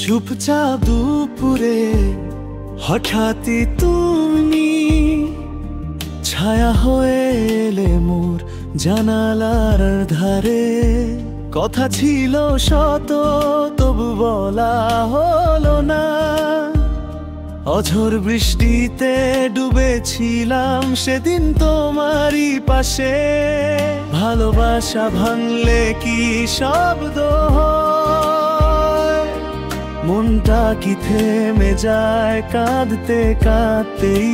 চুপচাপ দুপুরে হঠাৎই তুমি ছায়া হয়ে এলে মোর জানালার ধারে। কথা ছিল শত তবু বলা হলো না। অঝোর বৃষ্টিতে ডুবেছিলাম সেদিন তোমারই পাশে। ভালোবাসা ভাঙলে কি শব্দ হয়, মনটা কি থেমে যায় কাঁদতে কাঁদতেই।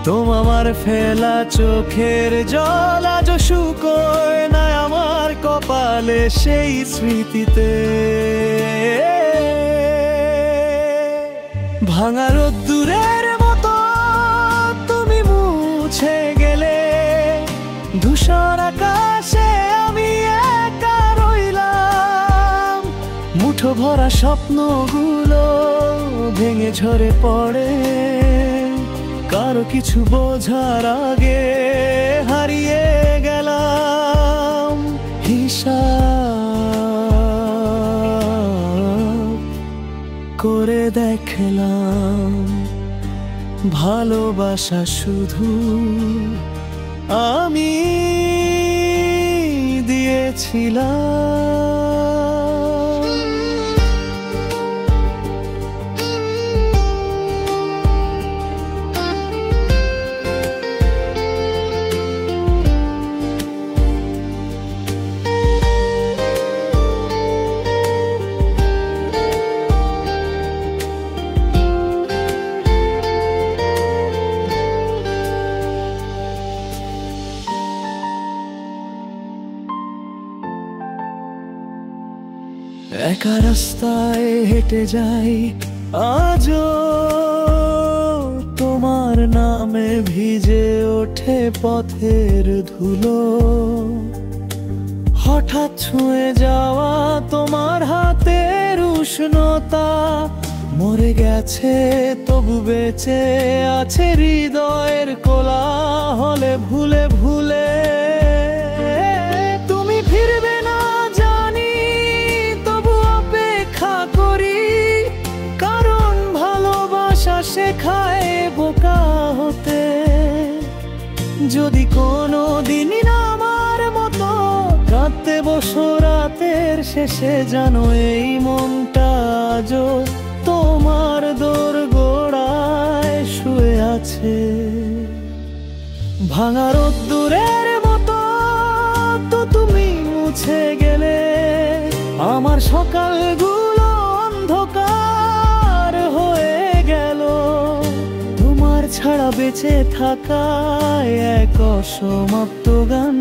তোমার ফেলা চোখের জল আজ শুকোয় না আমার কপালে সেই স্মৃতিতে। ভাঙা রোদ্দুরের মতো তুমি মুছে গেলে, ধূসর আকাশে আমি একা রইলাম। মুঠো ভরা স্বপ্নগুলো ভেঙে ঝরে পড়ে, কারো কিছু বোঝার আগে হারিয়ে গেলাম। হিসাব করে দেখলাম ভালোবাসা শুধু আমি দিয়েছিলাম। একা রাস্তায় হেঁটে যাই আজও, তোমার নামে ভিজে ওঠে পথের ধুলো। হঠাৎ ছুঁয়ে যাওয়া তোমার হাতের উষ্ণতা মরে গেছে তবু বেঁচে আছে হৃদয়ের কোলাহলে। ভুলে ভুলে তুমি ফিরবে না জানি, তবু অপেক্ষা করি। কারণ ভালোবাসা শেখায় বোকা হতে। যদি কোনো দিন আমার মতো কাঁদতে বসো রাতের শেষে, জানো এই মনটা আজও তোমার দোরগোড়ায় শুয়ে আছে। ভাঙা রোদ্দুরের মতো তো তুমি মুছে গেলে, আমার সকালগুলো অন্ধকার হয়ে গেল। তোমার ছাড়া বেঁচে থাকায় এক অসমাপ্ত গান,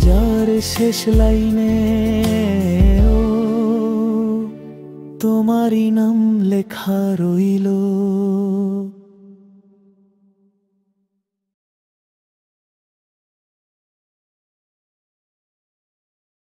যার শেষ লাইনে তোমারই নাম লেখা রইল।